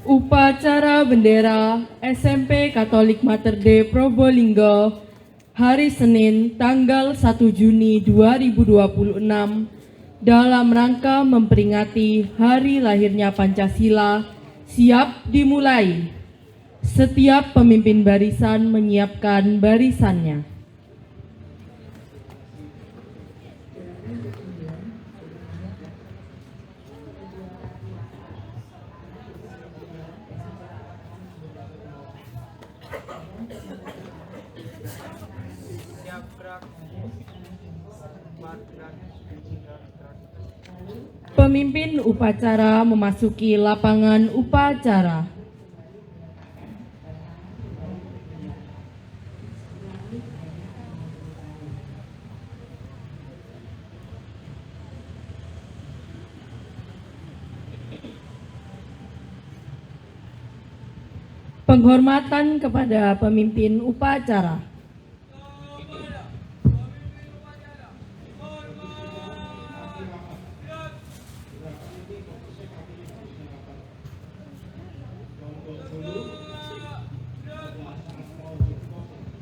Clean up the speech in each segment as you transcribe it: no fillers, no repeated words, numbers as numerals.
Upacara bendera SMP Katolik Mater Dei Probolinggo hari Senin tanggal 1 Juni 2026 dalam rangka memperingati hari lahirnya Pancasila siap dimulai. Setiap pemimpin barisan menyiapkan barisannya. Pemimpin upacara memasuki lapangan upacara. Penghormatan kepada pemimpin upacara.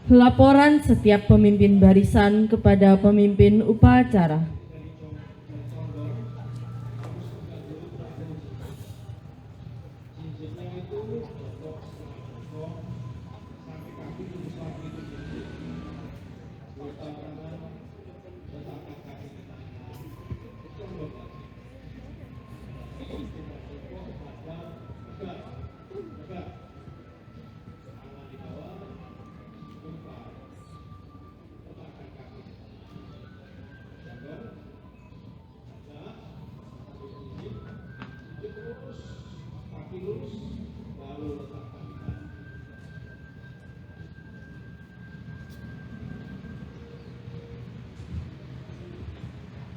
Laporan setiap pemimpin barisan kepada pemimpin upacara.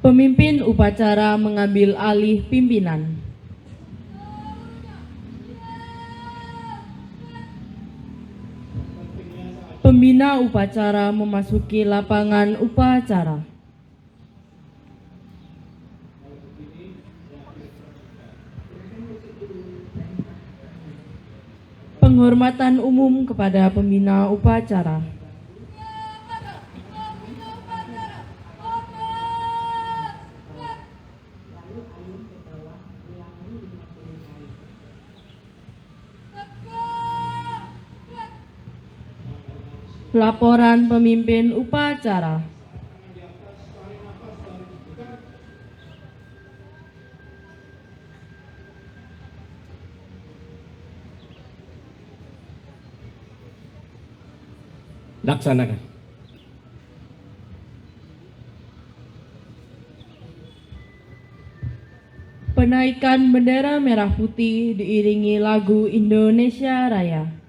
Pemimpin upacara mengambil alih pimpinan. Pembina upacara memasuki lapangan upacara. Penghormatan umum kepada pembina upacara. Laporan pemimpin upacara. Laksanakan. Penaikan bendera merah putih diiringi lagu Indonesia Raya.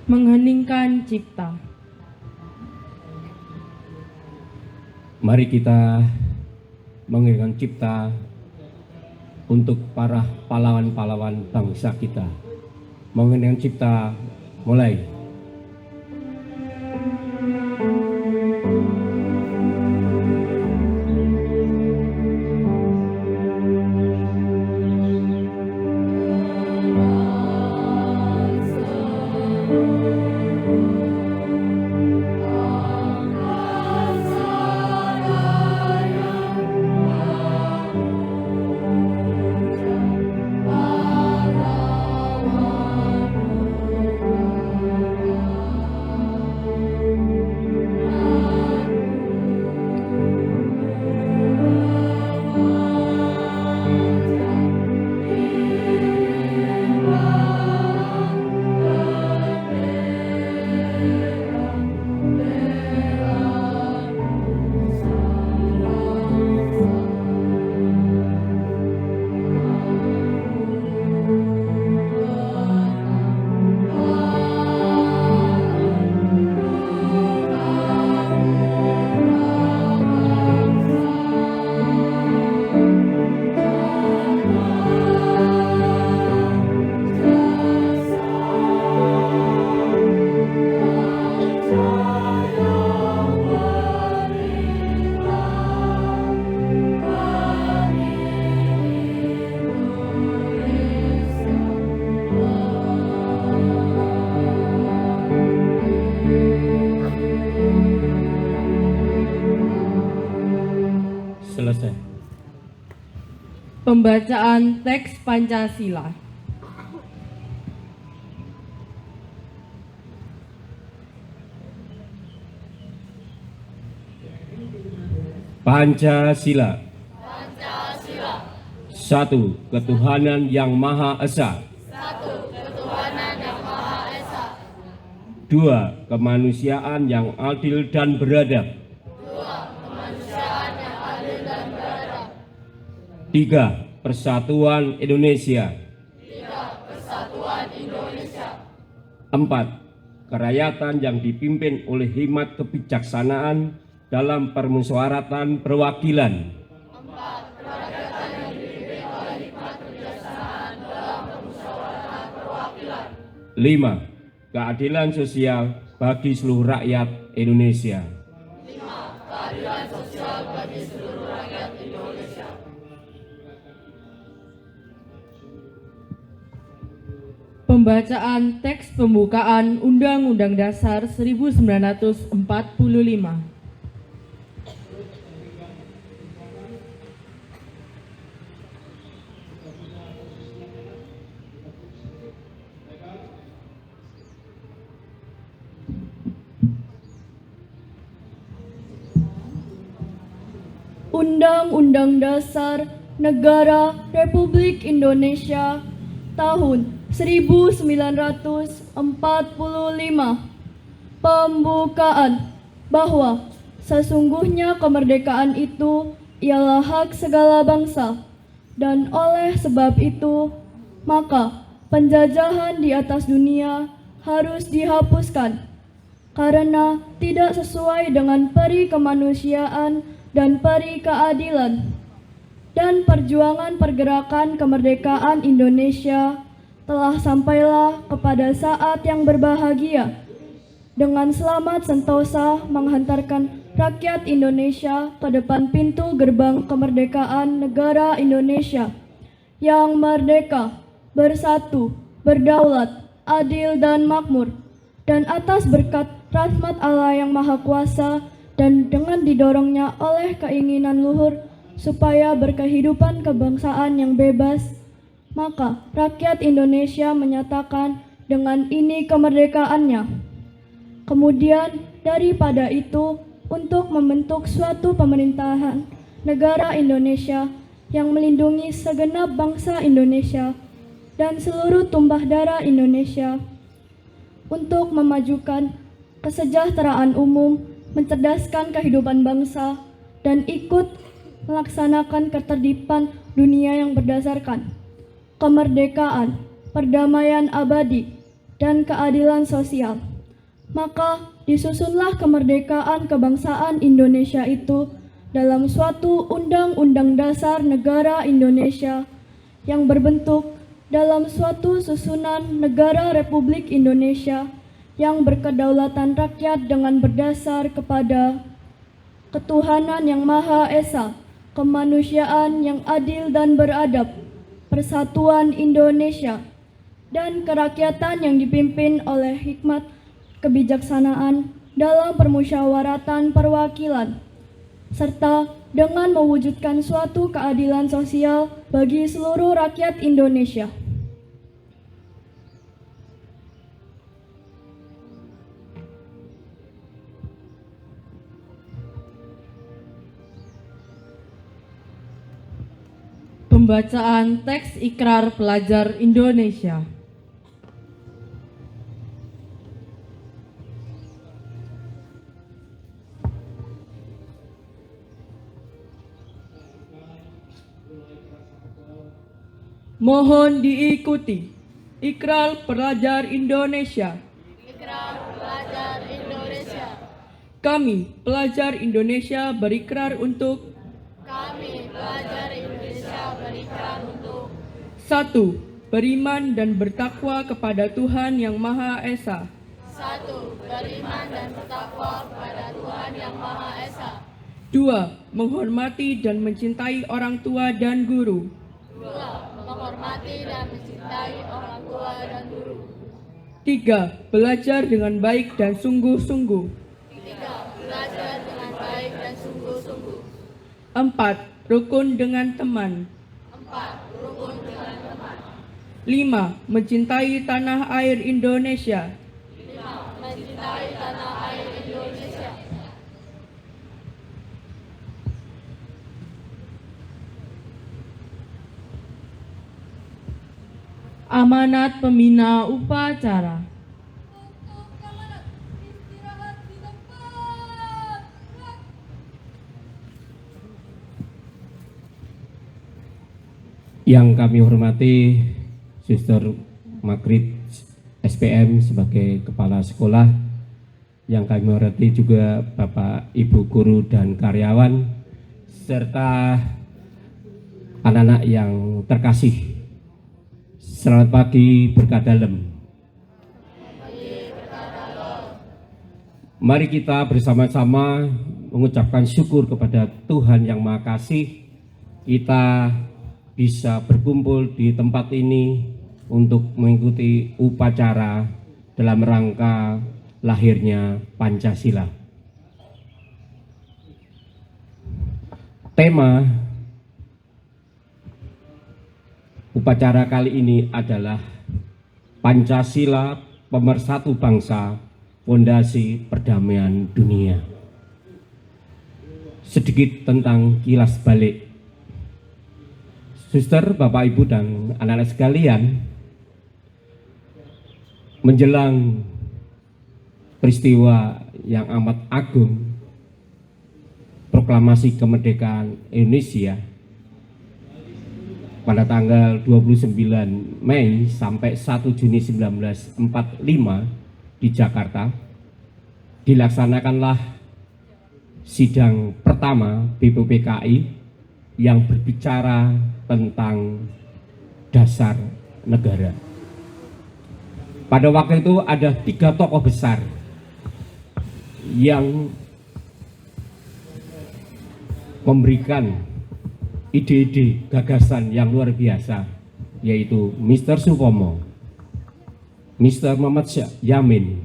Mengheningkan cipta. Mari kita mengiringkan cipta untuk para pahlawan-pahlawan bangsa kita. Mengenang cipta mulai. Selesai. Pembacaan teks Pancasila. Pancasila. Pancasila. Satu, ketuhanan yang Maha Esa. Satu, ketuhanan yang Maha Esa. Dua, kemanusiaan yang adil dan beradab. Dua, kemanusiaan yang adil dan beradab. Tiga, persatuan Indonesia. Tiga, persatuan Indonesia. Empat, kerakyatan yang dipimpin oleh hikmat kebijaksanaan dalam permusyawaratan perwakilan. Empat, kerakyatan yang dipimpin oleh hikmat kebijaksanaan dalam permusyawaratan perwakilan. Lima, keadilan sosial bagi seluruh rakyat Indonesia. Lima, keadilan sosial bagi seluruh rakyat Indonesia. Pembacaan teks pembukaan Undang-Undang Dasar 1945. Undang-Undang Dasar Negara Republik Indonesia tahun 1945. Pembukaan bahwa sesungguhnya kemerdekaan itu ialah hak segala bangsa, dan oleh sebab itu maka penjajahan di atas dunia harus dihapuskan karena tidak sesuai dengan peri kemanusiaan dan peri keadilan. Dan perjuangan pergerakan kemerdekaan Indonesia telah sampailah kepada saat yang berbahagia dengan selamat sentosa menghantarkan rakyat Indonesia ke depan pintu gerbang kemerdekaan negara Indonesia yang merdeka, bersatu, berdaulat, adil dan makmur, dan atas berkat rahmat Allah yang Maha Kuasa dan dengan didorongnya oleh keinginan luhur supaya berkehidupan kebangsaan yang bebas, maka rakyat Indonesia menyatakan dengan ini kemerdekaannya. Kemudian daripada itu, untuk membentuk suatu pemerintahan negara Indonesia yang melindungi segenap bangsa Indonesia dan seluruh tumpah darah Indonesia, untuk memajukan kesejahteraan umum, mencerdaskan kehidupan bangsa, dan ikut melaksanakan ketertiban dunia yang berdasarkan kemerdekaan, perdamaian abadi, dan keadilan sosial. Maka disusunlah kemerdekaan kebangsaan Indonesia itu dalam suatu Undang-Undang Dasar Negara Indonesia yang berbentuk dalam suatu susunan Negara Republik Indonesia yang berkedaulatan rakyat dengan berdasar kepada ketuhanan yang Maha Esa, kemanusiaan yang adil dan beradab, persatuan Indonesia, dan kerakyatan yang dipimpin oleh hikmat kebijaksanaan dalam permusyawaratan perwakilan, serta dengan mewujudkan suatu keadilan sosial bagi seluruh rakyat Indonesia. Pembacaan teks Ikrar Pelajar Indonesia. Mohon diikuti. Ikrar Pelajar Indonesia. Ikrar Pelajar Indonesia. Kami, pelajar Indonesia, berikrar untuk Kami, pelajar Indonesia, berikrar untuk 1. Beriman dan bertakwa kepada Tuhan Yang Maha Esa. 1. Beriman dan bertakwa kepada Tuhan Yang Maha Esa. 2. Menghormati dan mencintai orang tua dan guru. 2. Menghormati dan mencintai orang tua dan guru. 3. Belajar dengan baik dan sungguh-sungguh. 3. Belajar dengan baik dan sungguh-sungguh. 4. Rukun dengan teman. 4. Rukun dengan teman. 5. Mencintai tanah air Indonesia. 5. Mencintai tanah air Indonesia. Amanat pembina upacara. Yang kami hormati Suster Magrit SPM sebagai Kepala Sekolah, yang kami hormati juga Bapak, Ibu Guru dan karyawan, serta anak-anak yang terkasih. Selamat pagi, berkah dalem. Mari kita bersama-sama mengucapkan syukur kepada Tuhan Yang Maha Kasih. Kita bisa berkumpul di tempat ini untuk mengikuti upacara dalam rangka lahirnya Pancasila. Tema upacara kali ini adalah Pancasila Pemersatu Bangsa, Fondasi Perdamaian Dunia. Sedikit tentang kilas balik. Suster, Bapak, Ibu, dan anak-anak sekalian, menjelang peristiwa yang amat agung, proklamasi kemerdekaan Indonesia pada tanggal 29 Mei sampai 1 Juni 1945 di Jakarta, dilaksanakanlah sidang pertama BPUPKI yang berbicara tentang dasar negara. Pada waktu itu ada 3 tokoh besar yang memberikan ide-ide gagasan yang luar biasa, yaitu Mr. Supomo, Mr. Muhammad Yamin,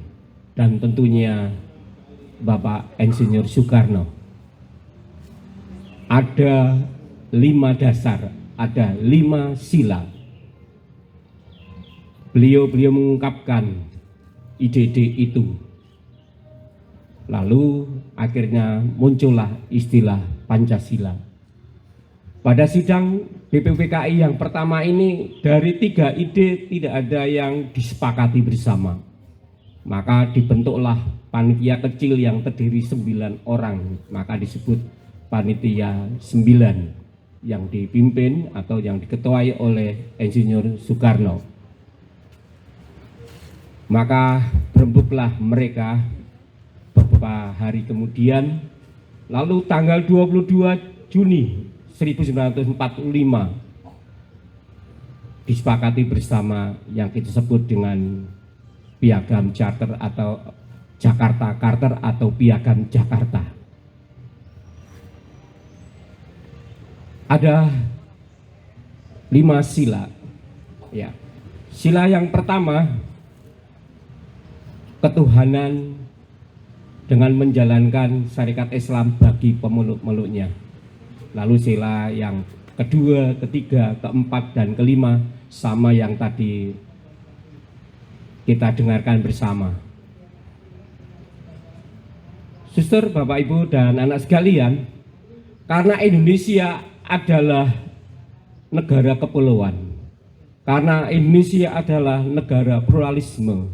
dan tentunya Bapak Insinyur Soekarno. Ada 5 dasar, ada 5 sila. Beliau mengungkapkan ide-ide itu. Lalu akhirnya muncullah istilah Pancasila. Pada sidang BPUPKI yang pertama ini, dari 3 ide tidak ada yang disepakati bersama. Maka dibentuklah panitia kecil yang terdiri 9 orang, maka disebut panitia 9 yang dipimpin atau yang diketuai oleh Insinyur Soekarno. Maka berembuklah mereka beberapa hari kemudian, lalu tanggal 22 Juni 1945 disepakati bersama yang kita sebut dengan Piagam Charter atau Jakarta Charter atau Piagam Jakarta. Ada 5 sila. Ya. Sila yang pertama, ketuhanan dengan menjalankan syariat Islam bagi pemeluk-meluknya. Lalu sila yang kedua, ketiga, keempat, dan kelima sama yang tadi kita dengarkan bersama. Suster, Bapak, Ibu, dan anak sekalian, karena Indonesia adalah negara kepulauan, karena Indonesia adalah negara pluralisme,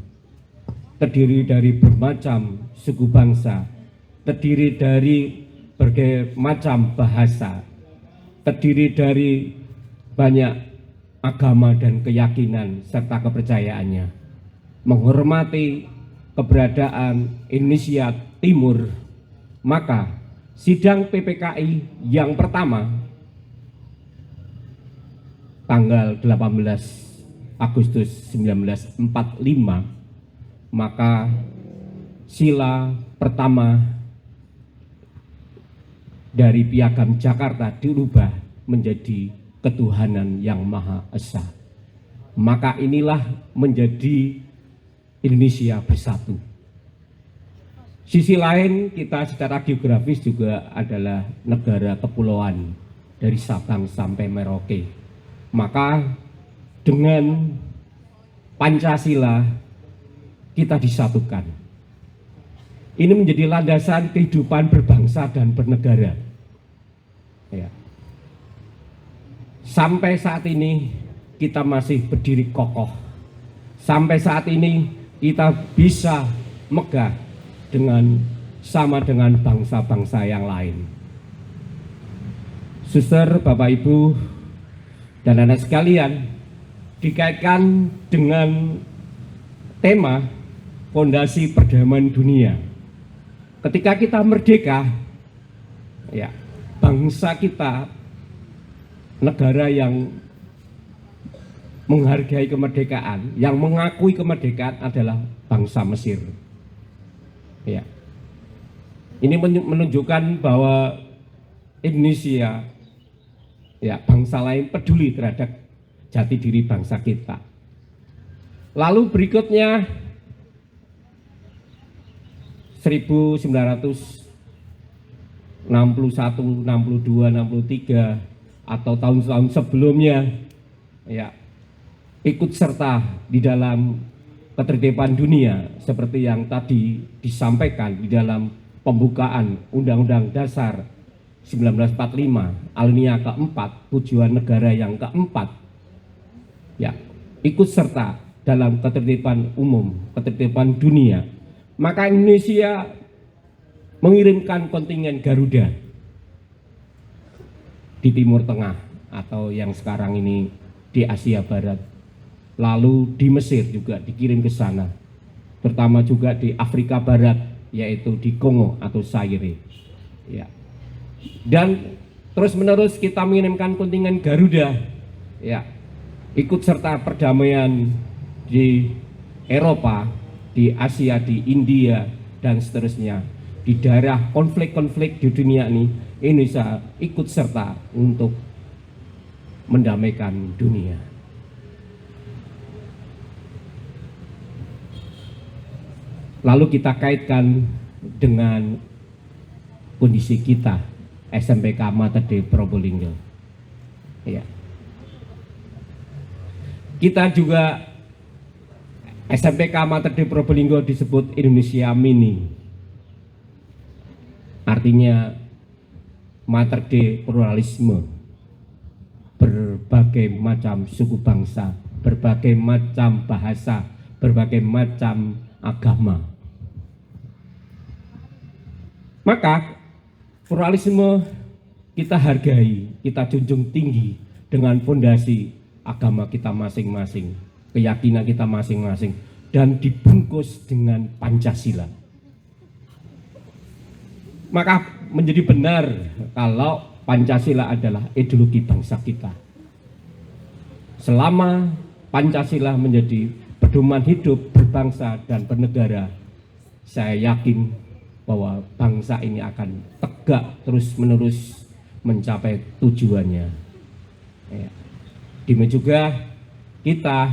terdiri dari bermacam suku bangsa, terdiri dari berbagai macam bahasa, terdiri dari banyak agama dan keyakinan serta kepercayaannya, menghormati keberadaan Indonesia Timur, maka sidang PPKI yang pertama tanggal 18 Agustus 1945, maka sila pertama dari Piagam Jakarta dirubah menjadi ketuhanan yang Maha Esa. Maka inilah menjadi Indonesia bersatu. Sisi lain, kita secara geografis juga adalah negara kepulauan dari Sabang sampai Merauke. Maka dengan Pancasila kita disatukan. Ini menjadi landasan kehidupan berbangsa dan bernegara. Ya. Sampai saat ini kita masih berdiri kokoh. Sampai saat ini kita bisa megah sama dengan bangsa-bangsa yang lain. Suster, Bapak, Ibu, dan anak sekalian, dikaitkan dengan tema fondasi perdamaian dunia. Ketika kita merdeka, ya, bangsa kita, negara yang menghargai kemerdekaan, yang mengakui kemerdekaan adalah bangsa Mesir. Ya. Ini menunjukkan bahwa Indonesia, ya, bangsa lain peduli terhadap jati diri bangsa kita. Lalu berikutnya 1961, 62, 63 atau tahun-tahun sebelumnya, ya, ikut serta di dalam ketertiban dunia seperti yang tadi disampaikan di dalam pembukaan Undang-Undang Dasar 1945 alinea keempat, tujuan negara yang keempat, ya, ikut serta dalam ketertiban umum, ketertiban dunia. Maka Indonesia mengirimkan kontingen Garuda di Timur Tengah atau yang sekarang ini di Asia Barat. Lalu di Mesir juga dikirim ke sana, terutama juga di Afrika Barat, yaitu di Kongo atau Zaire. Ya. Dan terus menerus kita mengirimkan kontingen Garuda, ya, ikut serta perdamaian di Eropa, di Asia, di India, dan seterusnya. Di daerah konflik-konflik di dunia ini, Indonesia ikut serta untuk mendamaikan dunia. Lalu kita kaitkan dengan kondisi kita, SMPK Mater Dei Probolinggo. Ya. Kita juga SMPK Mater Dei Probolinggo disebut Indonesia Mini. Artinya Mater Dei pluralisme. Berbagai macam suku bangsa, berbagai macam bahasa, berbagai macam agama. Maka pluralisme kita hargai, kita junjung tinggi dengan fondasi agama kita masing-masing, keyakinan kita masing-masing, dan dibungkus dengan Pancasila. Maka menjadi benar kalau Pancasila adalah ideologi bangsa kita. Selama Pancasila menjadi pedoman hidup berbangsa dan bernegara, saya yakin bahwa bangsa ini akan tegak terus-menerus mencapai tujuannya. Ya. Demikian juga kita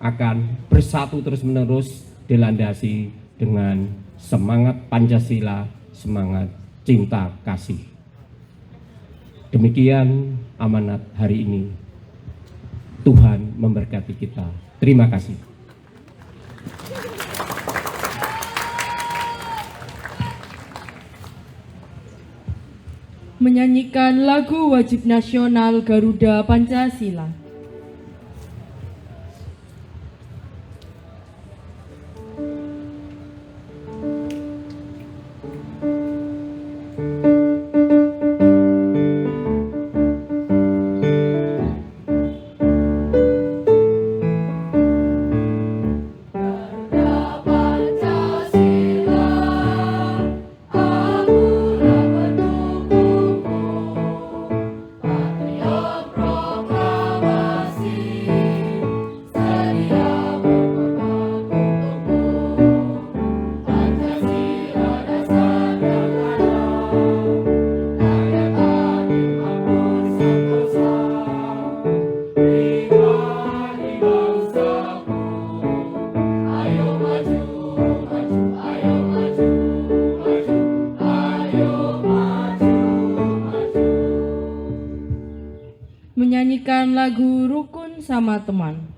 akan bersatu terus-menerus dilandasi dengan semangat Pancasila, semangat cinta kasih. Demikian amanat hari ini. Tuhan memberkati kita. Terima kasih. Menyanyikan lagu wajib nasional Garuda Pancasila. Menyanyikan lagu Rukun Sama Teman.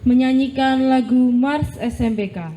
Menyanyikan lagu Mars SMPK.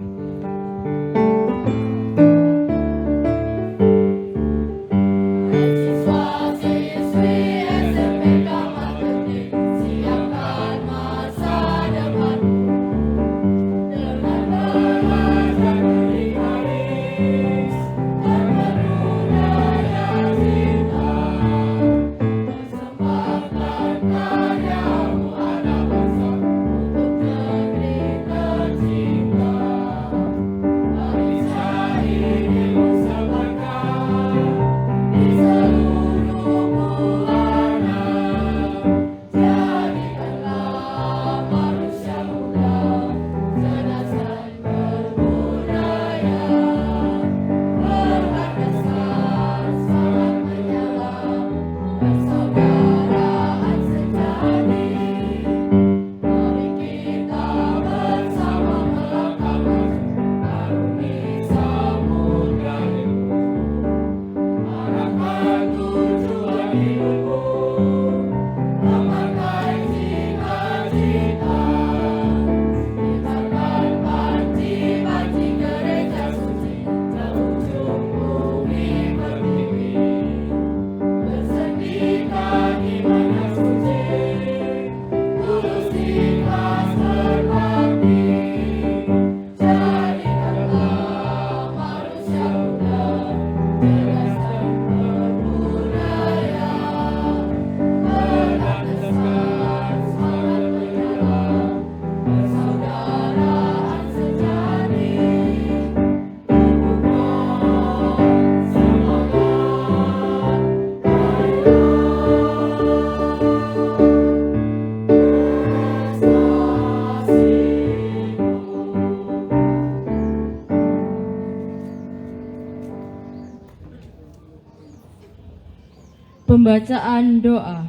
Pembacaan doa.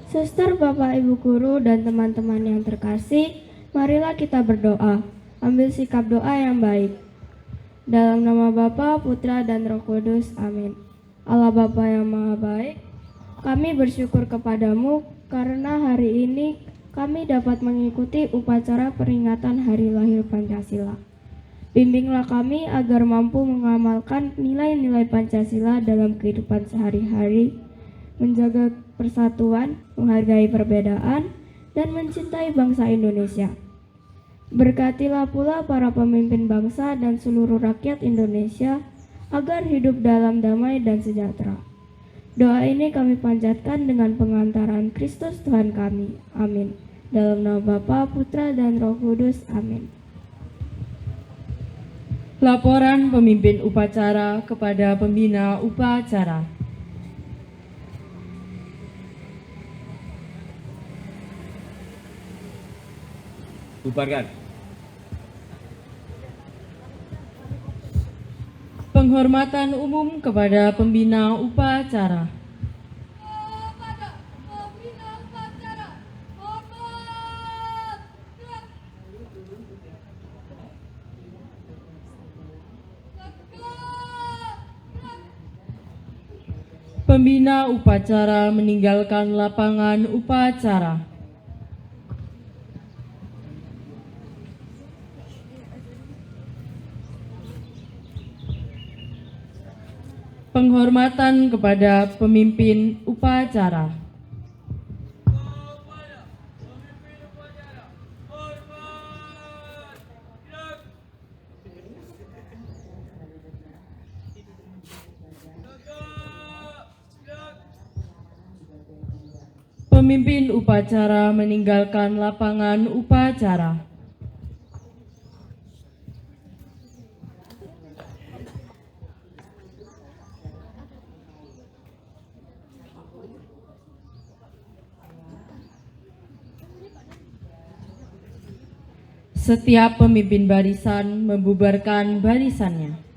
Suster, Bapak, Ibu guru, dan teman-teman yang terkasih, marilah kita berdoa. Ambil sikap doa yang baik. Dalam nama Bapa, Putra, dan Roh Kudus. Amin. Allah Bapa yang Maha Baik, kami bersyukur kepadamu karena hari ini kami dapat mengikuti upacara peringatan Hari Lahir Pancasila. Bimbinglah kami agar mampu mengamalkan nilai-nilai Pancasila dalam kehidupan sehari-hari, menjaga persatuan, menghargai perbedaan, dan mencintai bangsa Indonesia. Berkatilah pula para pemimpin bangsa dan seluruh rakyat Indonesia agar hidup dalam damai dan sejahtera. Doa ini kami panjatkan dengan pengantaran Kristus Tuhan kami. Amin. Dalam nama Bapa, Putra, dan Roh Kudus. Amin. Laporan pemimpin upacara kepada pembina upacara. Bubarkan. Penghormatan umum kepada pembina upacara. Pembina upacara meninggalkan lapangan upacara. Penghormatan kepada pemimpin upacara. Pemimpin upacara meninggalkan lapangan upacara. Setiap pemimpin barisan membubarkan barisannya.